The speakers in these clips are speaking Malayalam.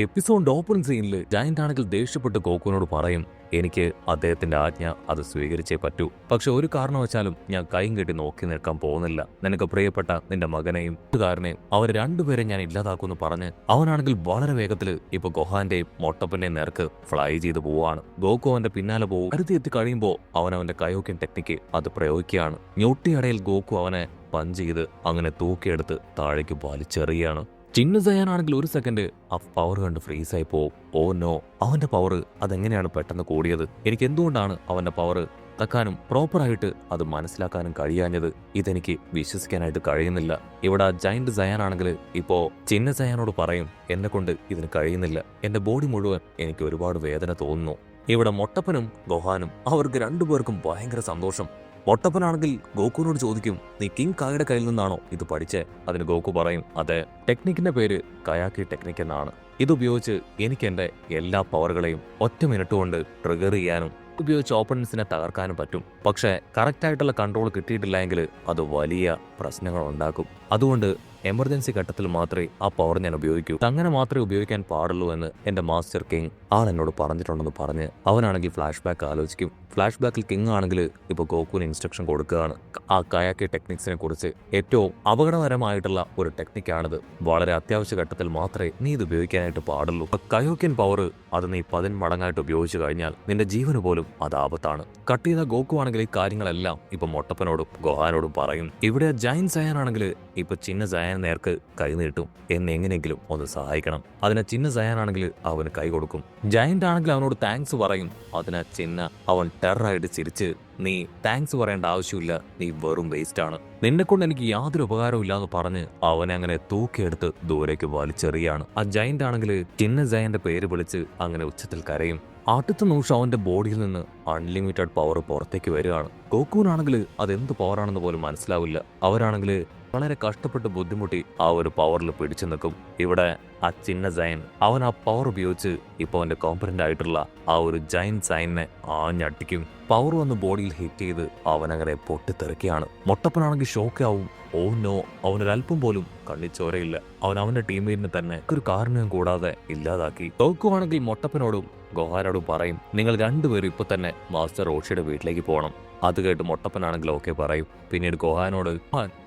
എപ്പിസോഡ് ഓപ്പൺ സീനിൽ ജയന്റ് ആണെങ്കിൽ ദേഷ്യപ്പെട്ട് ഗോകുവിനോട് പറയും, എനിക്ക് അദ്ദേഹത്തിന്റെ ആജ്ഞ അത് സ്വീകരിച്ചേ പറ്റൂ. പക്ഷെ ഒരു കാരണവശാലും ഞാൻ കൈയും കെട്ടി നോക്കി നിൽക്കാൻ പോകുന്നില്ല. നിനക്ക് പ്രിയപ്പെട്ട നിന്റെ മകനെയും കൂട്ടുകാരനെയും അവർ രണ്ടുപേരെ ഞാൻ ഇല്ലാതാക്കുമെന്ന് പറഞ്ഞ് അവനാണെങ്കിൽ വളരെ വേഗത്തില് ഇപ്പൊ ഗോഹാന്റെയും മൊട്ടപ്പന്റെയും നേർക്ക് ഫ്ലൈ ചെയ്ത് പോവാണ്. ഗോകു അവന്റെ പിന്നാലെ പോകും. അടുത്ത് എത്തി കഴിയുമ്പോൾ അവന്റെ കയോക്കിൻ ടെക്നിക്ക് അത് പ്രയോഗിക്കുകയാണ്. ഞൊട്ടിയടയിൽ ഗോകു അവനെ പഞ്ച് ചെയ്ത് അങ്ങനെ തൂക്കിയെടുത്ത് താഴേക്ക് വലിച്ചെറിയാണ്. ചിന്ന സയാനാണെങ്കിൽ ഒരു സെക്കൻഡ് ആ പവർ കണ്ട് ഫ്രീസായി പോവും. ഓ നോ, അവന്റെ പവർ അതെങ്ങനെയാണ് പെട്ടെന്ന് കൂടിയത്? എനിക്ക് എന്തുകൊണ്ടാണ് അവന്റെ പവർ തക്കാനും പ്രോപ്പറായിട്ട് അത് മനസ്സിലാക്കാനും കഴിയാഞ്ഞത്? ഇതെനിക്ക് വിശ്വസിക്കാനായിട്ട് കഴിയുന്നില്ല. ഇവിടെ ജയന്റ് സയാനാണെങ്കിൽ ഇപ്പോ ചിന്ന സയാനോട് പറയും, എന്നെ കൊണ്ട് ഇതിന് കഴിയുന്നില്ല, എന്റെ ബോഡി മുഴുവൻ എനിക്ക് ഒരുപാട് വേദന തോന്നുന്നു. ഇവിടെ മൊട്ടപ്പനും ഗോഹാനും അവർക്ക് രണ്ടുപേർക്കും ഭയങ്കര സന്തോഷം. മൊട്ടപ്പനാണെങ്കിൽ ഗോകുവിനോട് ചോദിക്കും, നീ കിങ് കായുടെ കയ്യിൽ നിന്നാണോ ഇത് പഠിച്ചേ? അതിന് ഗോകു പറയും, അതെ, ടെക്നിക്കിന്റെ പേര് കയാക്കി ടെക്നിക് എന്നാണ്. ഇതുപയോഗിച്ച് എനിക്ക് എന്റെ എല്ലാ പവറുകളെയും ഒറ്റ മിനിറ്റ് കൊണ്ട് ട്രിഗർ ചെയ്യാനും ഉപയോഗിച്ച് ഓപ്പണൻസിനെ തകർക്കാനും പറ്റും. പക്ഷേ കറക്റ്റായിട്ടുള്ള കൺട്രോൾ കിട്ടിയിട്ടില്ലെങ്കിൽ അത് വലിയ പ്രശ്നങ്ങൾ ഉണ്ടാക്കും. അതുകൊണ്ട് എമർജൻസി ഘട്ടത്തിൽ മാത്രമേ ആ പവർ ഞാൻ ഉപയോഗിക്കൂ. അങ്ങനെ മാത്രമേ ഉപയോഗിക്കാൻ പാടുള്ളൂ എന്ന് എന്റെ മാസ്റ്റർ കിങ് ആൾ എന്നോട് പറഞ്ഞിട്ടുണ്ടെന്ന് പറഞ്ഞ് അവനാണെങ്കിൽ ഫ്ലാഷ് ബാക്ക് ആലോചിക്കും. ഫ്ലാഷ് ബാക്കിൽ കിങ് ആണെങ്കിൽ ഇപ്പൊ ഗോകുവിന് ഇൻസ്ട്രക്ഷൻ കൊടുക്കുകയാണ്. ആ കയാക്കി ടെക്നിക്സിനെ കുറിച്ച് ഏറ്റവും അപകടകരമായിട്ടുള്ള ഒരു ടെക്നിക്കാണിത്. വളരെ അത്യാവശ്യ ഘട്ടത്തിൽ മാത്രമേ നീ ഇത് ഉപയോഗിക്കാനായിട്ട് പാടുള്ളൂ. കയോക്കിൻ പവർ അത് നീ 10 മടങ്ങായിട്ട് ഉപയോഗിച്ചു കഴിഞ്ഞാൽ നിന്റെ ജീവന് പോലും അത് ആപത്താണ്. കട്ട് ചെയ്ത ഗോകു ആണെങ്കിൽ ഈ കാര്യങ്ങളെല്ലാം ഇപ്പൊ മൊട്ടപ്പനോടും ഗോഹാനോടും പറയും. ഇവിടെ ജയന്റ് സയാനാണെങ്കിൽ ഇപ്പൊ ചിന്ന സയാൻ നേർക്ക് കൈ നീട്ടും, എന്നെങ്ങനെയെങ്കിലും ഒന്ന് സഹായിക്കണം. അതിനെ ചിന്ന സയാനാണെങ്കിൽ അവന് കൈ കൊടുക്കും. ജയന്റ് ആണെങ്കിൽ അവനോട് താങ്ക്സ് പറയും. അതിനെ ചിന്ന അവൻ ടെററായിട്ട് ചിരിച്ച്, നീ താങ്ക്സ് പറയേണ്ട ആവശ്യമില്ല, നീ വെറും വേസ്റ്റ് ആണ്, നിന്നെ കൊണ്ട് എനിക്ക് യാതൊരു ഉപകാരവും ഇല്ലാന്ന് പറഞ്ഞ് അവനെ അങ്ങനെ തൂക്കിയെടുത്ത് ദൂരേക്ക് വലിച്ചെറിയാണ്. ആ ജയന്റ് ആണെങ്കിൽ ചിന്ന ജയന്റെ പേര് വിളിച്ച് അങ്ങനെ ഉച്ചത്തിൽ കരയും. അടുത്ത നിമിഷം അവന്റെ ബോഡിയിൽ നിന്ന് അൺലിമിറ്റഡ് പവർ പുറത്തേക്ക് വരികയാണ്. ഗോകുവിനാണെങ്കിൽ അതെന്ത് പവറാണെന്ന് പോലും മനസ്സിലാവില്ല. അവരാണെങ്കിൽ വളരെ കഷ്ടപ്പെട്ട് ബുദ്ധിമുട്ടി ആ ഒരു പവറിൽ പിടിച്ചു നിൽക്കും. ഇവിടെ ആ ചിന്ന ജയൻ അവൻ ആ പവർ ഉപയോഗിച്ച് ഇപ്പൊ അവന്റെ കോമ്പനന്റ് ആയിട്ടുള്ള ആ ഒരു ജയന്റ് സൈനെ ആഞ്ഞടിക്കും. പവർ വന്ന് ബോഡിയിൽ ഹിറ്റ് ചെയ്ത് അവനങ്ങനെ പൊട്ടിത്തെറിക്കുകയാണ്. മൊട്ടപ്പനാണെങ്കിൽ ഷോക്കാവും. ഓ നോ, അവനൊരല്പം പോലും കണ്ണിച്ചോരയില്ല. അവന്റെ ടീംമേറ്റിനെ തന്നെ ഒരു കാരണവും കൂടാതെ ഇല്ലാതാക്കി. ഗോകുവാണെങ്കിൽ മൊട്ടപ്പനോടും ഗോഹാനോടും പറയും, നിങ്ങൾ രണ്ടുപേരും ഇപ്പൊ തന്നെ മാസ്റ്റർ റോഷിയുടെ വീട്ടിലേക്ക് പോകണം. അത് കേട്ട് മൊട്ടപ്പനാണെങ്കിൽ ഓക്കെ പറയും. പിന്നീട് ഗോഹാനോട്,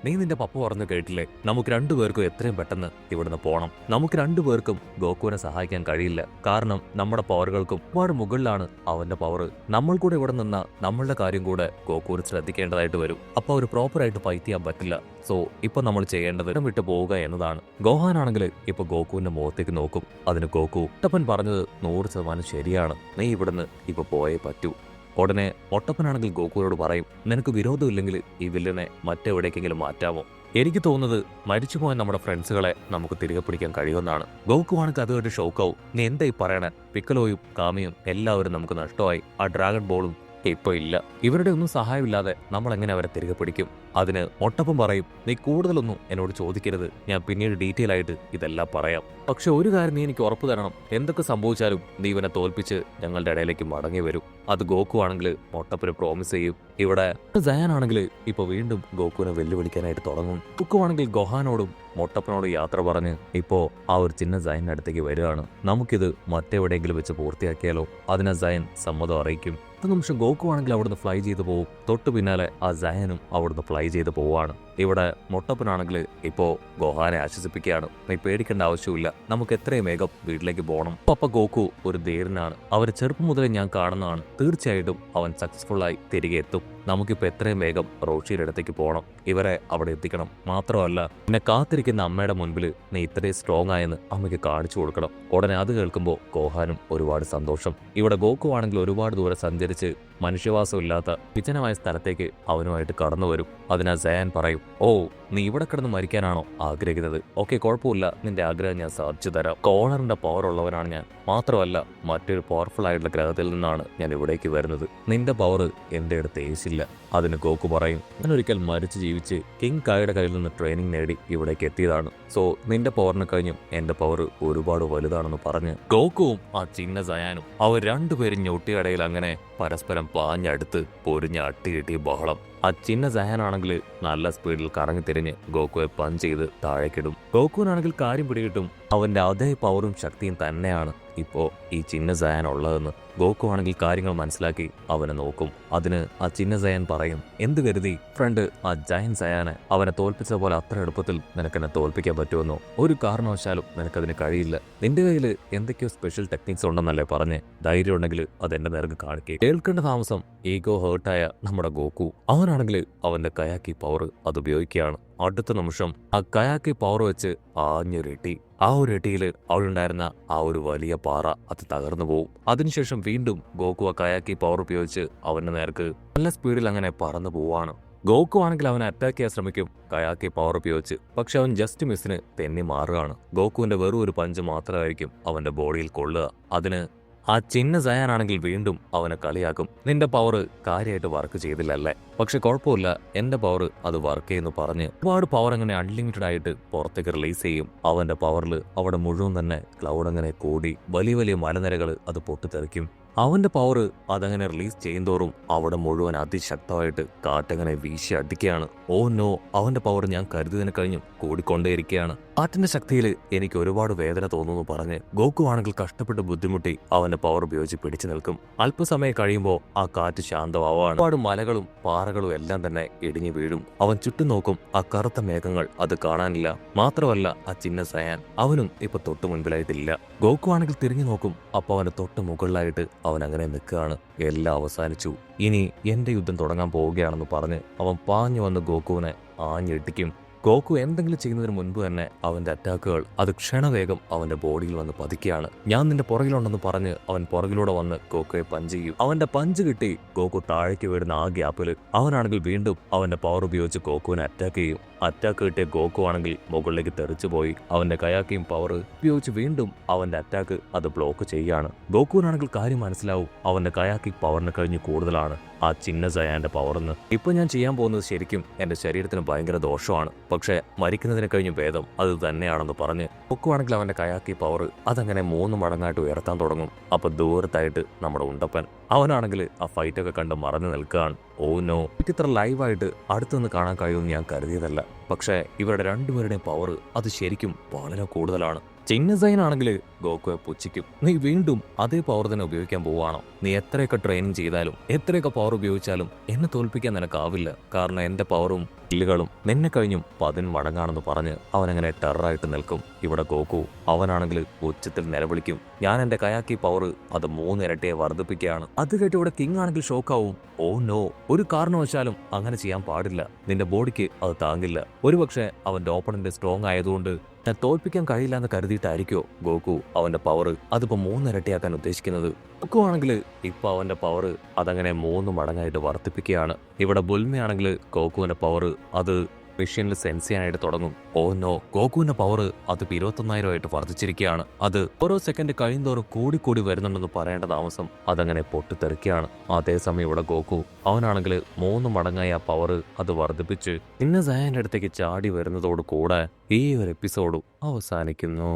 നീ നിന്റെ പപ്പ പറഞ്ഞു കേട്ടില്ലേ, നമുക്ക് രണ്ടുപേർക്കും എത്രയും പെട്ടെന്ന് ഇവിടുന്ന് പോകണം. നമുക്ക് രണ്ടുപേർക്കും ഗോകുവിനെ സഹായിക്കാൻ കഴിയില്ല. കാരണം നമ്മുടെ പവറുകൾക്കും ഒരുപാട് മുകളിലാണ് അവന്റെ പവർ. നമ്മൾ കൂടെ ഇവിടെ നിന്ന നമ്മളുടെ കാര്യം കൂടെ ഗോകുവിന് ശ്രദ്ധിക്കേണ്ടതായിട്ട് വരും. അപ്പൊ അവർ പ്രോപ്പറായിട്ട് ഫൈറ്റ് ചെയ്യാൻ പറ്റില്ല. സോ ഇപ്പൊ നമ്മൾ ചെയ്യേണ്ടത് ഇടം വിട്ടു പോവുക എന്നതാണ്. ഗോഹാനാണെങ്കിൽ ഇപ്പൊ ഗോകുവിന്റെ മുഖത്തേക്ക് നോക്കും. അതിന് ഗോകു, മൊട്ടപ്പൻ പറഞ്ഞത് 100% ശരിയാണ്, നീ ഇവിടുന്ന് ഇപ്പൊ പോയേ പറ്റൂ. ഉടനെ മൊട്ടപ്പനാണെങ്കിൽ ഗോകുവിനോട് പറയും, നിനക്ക് വിരോധമില്ലെങ്കിൽ ഈ വില്ലനെ മറ്റെവിടേക്കെങ്കിലും മാറ്റാമോ? എനിക്ക് തോന്നുന്നത് മരിച്ചുപോയ നമ്മുടെ ഫ്രണ്ട്സുകളെ നമുക്ക് തിരികെ പിടിക്കാൻ കഴിയുമെന്നാണ്. ഗോകുവാണെങ്കിൽ അതുമായിട്ട് ഷോക്കാവും. നീ എന്തായി പറയണേ? പിക്കലോയും കാമിയും എല്ലാവരും നമുക്ക് നഷ്ടമായി. ആ ഡ്രാഗൺ ബോളും ഇപ്പൊ ഇല്ല. ഇവരുടെ ഒന്നും സഹായമില്ലാതെ നമ്മൾ എങ്ങനെ അവരെ തിരികെ പിടിക്കും? അതിന് മൊട്ടപ്പം പറയും, നീ കൂടുതലൊന്നും എന്നോട് ചോദിക്കരുത്, ഞാൻ പിന്നീട് ഡീറ്റെയിൽ ആയിട്ട് ഇതെല്ലാം പറയാം. പക്ഷെ ഒരു കാര്യം നീ എനിക്ക് ഉറപ്പ് തരണം, എന്തൊക്കെ സംഭവിച്ചാലും നീ ഇവനെ തോൽപ്പിച്ച് ഞങ്ങളുടെ ഇടയിലേക്ക് മടങ്ങി വരും. അത് ഗോകു ആണെങ്കിൽ മൊട്ടപ്പന് പ്രോമിസ് ചെയ്യും. ഇവിടെ ജയാനാണെങ്കിൽ ഇപ്പൊ വീണ്ടും ഗോകുവിനെ വെല്ലുവിളിക്കാനായിട്ട് തുടങ്ങും. ഗോകു ആണെങ്കിൽ ഗോഹാനോടും മൊട്ടപ്പനോട് യാത്ര പറഞ്ഞ് ഇപ്പോ ആ ഒരു ചിന്ന ജയന്റെ അടുത്തേക്ക് വരികയാണ്. നമുക്കിത് മറ്റെവിടെയെങ്കിലും വെച്ച് പൂർത്തിയാക്കിയാലോ? അതിനെ ജയൻ സമ്മതം അറിയിക്കും. അടുത്ത നിമിഷം ഗോകു ആണെങ്കിൽ അവിടുന്ന് ഫ്ലൈ ചെയ്ത് പോകും. തൊട്ടു പിന്നാലെ ആ ജയനും അവിടുന്ന് ഫ്ലൈ ചെയ്ത് പോവാണ്. ഇവിടെ മൊട്ടപ്പനാണെങ്കിൽ ഇപ്പോ ഗോഹാനെ ആശ്വസിപ്പിക്കുകയാണ്, നീ പേടിക്കേണ്ട ആവശ്യമില്ല, നമുക്ക് എത്രയും വേഗം വീട്ടിലേക്ക് പോകണം. പപ്പ ഗോകു ഒരു ധീരനാണ്, അവരെ ചെറുപ്പം മുതലേ ഞാൻ കാണുന്നതാണ്. തീർച്ചയായിട്ടും അവൻ സക്സസ്ഫുള്ളായി തിരികെ എത്തും. നമുക്കിപ്പോ എത്രയും വേഗം റോഷിയുടെ അടുത്തേക്ക് പോകണം, ഇവരെ അവിടെ എത്തിക്കണം. മാത്രമല്ല എന്നെ കാത്തിരിക്കുന്ന അമ്മയുടെ മുൻപിൽ നീ ഇത്രയും സ്ട്രോങ് ആയെന്ന് അമ്മയ്ക്ക് കാണിച്ചു കൊടുക്കണം. ഉടനെ അത് കേൾക്കുമ്പോൾ ഗോഹാനും ഒരുപാട് സന്തോഷം. ഇവിടെ ഗോകു ആണെങ്കിൽ ഒരുപാട് ദൂരം സഞ്ചരിച്ച് മനുഷ്യവാസമില്ലാത്ത വിജനമായ സ്ഥലത്തേക്ക് അവനുമായിട്ട് കടന്നു വരും. അതിനാൽ ജയാൻ പറയും, ഓ നീ ഇവിടെ കിടന്ന് മരിക്കാനാണോ ആഗ്രഹിക്കുന്നത്? ഓക്കെ, കുഴപ്പമില്ല, നിന്റെ ആഗ്രഹം ഞാൻ സാധിച്ചു തരാം. കോണറിന്റെ പവർ ഉള്ളവനാണ് ഞാൻ. മാത്രമല്ല മറ്റൊരു പവർഫുൾ ആയിട്ടുള്ള ഗ്രഹത്തിൽ നിന്നാണ് ഞാൻ ഇവിടേക്ക് വരുന്നത്. നിന്റെ പവർ എന്റെ അടുത്ത് ഏശില്ല. അതിന് ഗോകു പറയും, ഞാൻ ഒരിക്കൽ മരിച്ചു ജീവിച്ച് കിങ് കായുടെ കയ്യിൽ നിന്ന് ട്രെയിനിങ് നേടി ഇവിടേക്ക് എത്തിയതാണ്. സോ നിന്റെ പവറിന് കഴിഞ്ഞും എന്റെ പവർ ഒരുപാട് വലുതാണെന്ന് പറഞ്ഞ് ഗോകുവും ആ ചിന്ന ജയാനും അവർ രണ്ടുപേരും ഞൊട്ടിയടയിൽ അങ്ങനെ പരസ്പരം പാഞ്ഞടുത്ത് പൊരിഞ്ഞ് അട്ടികിട്ടി ബഹളം. ആ ചിന്ന ജഹാനാണെങ്കിൽ നല്ല സ്പീഡിൽ കറങ്ങി തിരിഞ്ഞ് ഗോകുവെ പഞ്ച് ചെയ്ത് താഴേക്കിടും. ഗോകുവിനാണെങ്കിൽ കാര്യം പിടികിട്ടും, അവൻ്റെ അതേ പവറും ശക്തിയും തന്നെയാണ് ഇപ്പോൾ ഈ ചിന്ന സയാൻ ഉള്ളതെന്ന്. ഗോക്കു ആണെങ്കിൽ കാര്യങ്ങൾ മനസ്സിലാക്കി അവനെ നോക്കും. അതിന് ആ ചിന്ന സയാൻ പറയും, എന്ത് കരുതി ഫ്രണ്ട് ആ ജയൻ സയാനെ അവനെ തോൽപ്പിച്ച പോലെ അത്ര എളുപ്പത്തിൽ നിനക്കെന്നെ തോൽപ്പിക്കാൻ പറ്റുമെന്നോ? ഒരു കാരണവശാലും നിനക്കതിന് കഴിയില്ല. നിന്റെ കയ്യിൽ എന്തൊക്കെയോ സ്പെഷ്യൽ ടെക്നിക്സ് ഉണ്ടെന്നല്ലേ പറഞ്ഞ്? ധൈര്യം ഉണ്ടെങ്കിൽ അതെന്റെ നേർക്ക് കാണിക്കേ. കേൾക്കേണ്ട താമസം ഈഗോ ഹേർട്ടായ നമ്മുടെ ഗോക്കു അവനാണെങ്കിൽ അവന്റെ കയാക്കി പവർ അത് ഉപയോഗിക്കുകയാണ്. അടുത്ത നിമിഷം ആ കയാക്കി പവർ വെച്ച് ആഞ്ഞൊരെട്ടി. ആ ഒരു എട്ടിയിൽ അവളുണ്ടായിരുന്ന ആ ഒരു വലിയ പാറ അത് തകർന്നു പോവും. അതിനുശേഷം വീണ്ടും ഗോക്കു ആ കയാക്കി പവർ ഉപയോഗിച്ച് അവന്റെ നേർക്ക് നല്ല സ്പീഡിൽ അങ്ങനെ പറന്നു പോവാണ്. ഗോക്കു ആണെങ്കിൽ അവനെ അറ്റാക്ക് ചെയ്യാൻ ശ്രമിക്കും കയാക്കി പവർ ഉപയോഗിച്ച്. പക്ഷെ അവൻ ജസ്റ്റ് മിസ്സിന് തെന്നി മാറുകയാണ്. ഗോക്കുവിന്റെ വെറും ഒരു പഞ്ച് മാത്രമായിരിക്കും അവന്റെ ബോഡിയിൽ കൊള്ളുക. അതിന് ആ ചിന്ന സയാനാണെങ്കിൽ വീണ്ടും അവനെ കളിയാക്കും, നിന്റെ പവർ കാര്യമായിട്ട് വർക്ക് ചെയ്തില്ലല്ലേ? പക്ഷെ കുഴപ്പമില്ല, എന്റെ പവർ അത് വർക്ക് ചെയ്യുന്നു പറഞ്ഞ് ഒരുപാട് പവർ അങ്ങനെ അൺലിമിറ്റഡ് ആയിട്ട് പുറത്തേക്ക് റിലീസ് ചെയ്യും. അവന്റെ പവറിൽ അവിടെ മുഴുവൻ തന്നെ ക്ലൗഡ് അങ്ങനെ കൂടി വലിയ വലിയ മലനിരകൾ അത് പൊട്ടിത്തെറിക്കും. അവന്റെ പവർ അതങ്ങനെ റിലീസ് ചെയ്യുന്തോറും അവിടെ മുഴുവൻ അതിശക്തമായിട്ട് കാറ്റങ്ങനെ വീശി അടിക്കുകയാണ്. ഓ നോ, അവന്റെ പവർ ഞാൻ കരുതിയതിനെ കഴിഞ്ഞും കൂടിക്കൊണ്ടേയിരിക്കുകയാണ്. കാറ്റിന്റെ ശക്തിയിൽ എനിക്ക് ഒരുപാട് വേദന തോന്നുന്നു പറഞ്ഞ് ഗോക്കു ആണെങ്കിൽ കഷ്ടപ്പെട്ട് ബുദ്ധിമുട്ടി അവന്റെ പവർ ഉപയോഗിച്ച് പിടിച്ചു നിൽക്കും. അല്പസമയം കഴിയുമ്പോൾ ആ കാറ്റ് ശാന്തമാവാണ്. ഒരുപാട് മലകളും പാറകളും എല്ലാം തന്നെ ഇടിഞ്ഞു വീഴും. അവൻ ചുറ്റും നോക്കും, ആ കറുത്ത മേഘങ്ങൾ അത് കാണാനില്ല. മാത്രമല്ല ആ ചിന്ന സയാൻ അവനും ഇപ്പൊ തൊട്ടു മുൻപിലായിട്ടില്ല. ഗോക്കു ആണെങ്കിൽ തിരിഞ്ഞു നോക്കും, അപ്പൊ അവന്റെ തൊട്ട് മുകളിലായിട്ട് അവൻ അങ്ങനെ നിൽക്കുകയാണ്. എല്ലാം അവസാനിച്ചു, ഇനി എന്റെ യുദ്ധം തുടങ്ങാൻ പോവുകയാണെന്ന് പറഞ്ഞ് അവൻ പാഞ്ഞു വന്ന് ഗോക്കുവിനെ ആഞ്ഞിട്ടിക്കും. ഗോക്കു എന്തെങ്കിലും ചെയ്യുന്നതിന് മുൻപ് തന്നെ അവന്റെ അറ്റാക്കുകൾ അത് ക്ഷണവേഗം അവന്റെ ബോഡിയിൽ വന്ന് പതിക്കുകയാണ്. ഞാൻ നിന്റെ പുറകിലുണ്ടെന്ന് പറഞ്ഞ് അവൻ പുറകിലൂടെ വന്ന് ഗോക്കുയെ പഞ്ച് ചെയ്യും. അവന്റെ പഞ്ച് കിട്ടി ഗോക്കു താഴേക്ക് വീടുന്ന ആ ഗ്യാപ്പിൽ അവനാണെങ്കിൽ വീണ്ടും അവന്റെ പവർ ഉപയോഗിച്ച് ഗോക്കുവിനെ അറ്റാക്ക് ചെയ്യും. അറ്റാക്ക് കിട്ടിയ ഗോക്കു ആണെങ്കിൽ മുകളിലേക്ക് തെറിച്ചു പോയി അവന്റെ കയാക്കിയും പവർ ഉപയോഗിച്ച് വീണ്ടും അവന്റെ അറ്റാക്ക് അത് ബ്ലോക്ക് ചെയ്യാണ്. ഗോക്കുവിനാണെങ്കിൽ കാര്യം മനസ്സിലാവും, അവന്റെ കയാക്കി പവറിന് കഴിഞ്ഞ് കൂടുതലാണ് ആ ചിന്ന സയാന്റെ പവറെന്ന്. ഇപ്പൊ ഞാൻ ചെയ്യാൻ പോകുന്നത് ശരിക്കും എന്റെ ശരീരത്തിന് ഭയങ്കര ദോഷമാണ്, പക്ഷെ മരിക്കുന്നതിന് കഴിഞ്ഞ് ഭേദം അത് തന്നെയാണെന്ന് പറഞ്ഞ് ഗോക്കുവാണെങ്കിൽ അവന്റെ കയാക്കി പവർ അതങ്ങനെ 3 മടങ്ങായിട്ട് ഉയർത്താൻ തുടങ്ങും. അപ്പൊ ദൂരത്തായിട്ട് നമ്മുടെ ഉണ്ടപ്പൻ അവനാണെങ്കിൽ ആ ഫൈറ്റൊക്കെ കണ്ട് മറന്നു നിൽക്കുകയാണ്. ഓ നോ, ഇത്ര ലൈവായിട്ട് അടുത്തുനിന്ന് കാണാൻ കഴിയുമെന്ന് ഞാൻ കരുതിയതല്ല. പക്ഷേ ഇവരുടെ രണ്ടുപേരുടെയും പവർ അത് ശരിക്കും വളരെ കൂടുതലാണ്. ചിന്ന സൈൻ ആണെങ്കിൽ ഗോക്കുയെ പുച്ഛിക്കും, നീ വീണ്ടും അതേ പവർ തന്നെ ഉപയോഗിക്കാൻ പോവാണോ? നീ എത്രയൊക്കെ ട്രെയിനിങ് ചെയ്താലും എത്രയൊക്കെ പവർ ഉപയോഗിച്ചാലും എന്നെ തോൽപ്പിക്കാൻ നിനക്കാവില്ല. കാരണം എന്റെ പവറും സ്കില്ലുകളും നിന്നെ കഴിഞ്ഞും 10 മടങ്ങാണെന്ന് പറഞ്ഞ് അവനങ്ങനെ ടെററായിട്ട് നിൽക്കും. ഇവിടെ ഗോക്കു അവനാണെങ്കിൽ ഉച്ചത്തിൽ നിലവിളിക്കും, ഞാൻ എന്റെ കയാക്കി പവർ അത് 3 ഇരട്ടിയെ വർദ്ധിപ്പിക്കുകയാണ്. അത് കേട്ട് ഇവിടെ കിങ് ആണെങ്കിൽ ഷോക്കാവും. ഓ നോ, ഒരു കാരണവശാലും അങ്ങനെ ചെയ്യാൻ പാടില്ല, നിന്റെ ബോഡിക്ക് അത് താങ്ങില്ല. ഒരുപക്ഷെ അവന്റെ ഓപ്പണന്റ് സ്ട്രോങ് ആയതുകൊണ്ട് ഞാൻ തോൽപ്പിക്കാൻ കഴിയില്ല എന്ന് കരുതിയിട്ടായിരിക്കോ ഗോക്കു അവന്റെ പവർ അതിപ്പോ 3 ഇരട്ടിയാക്കാൻ ഉദ്ദേശിക്കുന്നത്. ഗോക്കു ആണെങ്കിൽ ഇപ്പൊ അവന്റെ പവർ അതങ്ങനെ 3 മടങ്ങായിട്ട് വർദ്ധിപ്പിക്കുകയാണ്. ഇവിടെ ബുൽമയാണെങ്കിൽ ഗോക്കുവിന്റെ പവർ അത് മെഷീനിൽ സെൻസ് ചെയ്യാനായിട്ട് തുടങ്ങും. ഓ നോ, ഗോക്കുവിന്റെ പവർ അത് 21,000 ആയിട്ട് വർദ്ധിച്ചിരിക്കുകയാണ്. അത് ഓരോ സെക്കൻഡ് കഴിയുന്തോറും കൂടി വരുന്നുണ്ടെന്ന് പറയേണ്ട താമസം അതങ്ങനെ പൊട്ടിത്തെറിക്കുകയാണ്. അതേസമയം ഇവിടെ ഗോക്കു അവനാണെങ്കിൽ 3 മടങ്ങായി ആ പവർ അത് വർദ്ധിപ്പിച്ച് ചിന്ന സയാന്റെ അടുത്തേക്ക് ചാടി വരുന്നതോട് കൂടെ ഈ ഒരു എപ്പിസോഡും അവസാനിക്കുന്നു.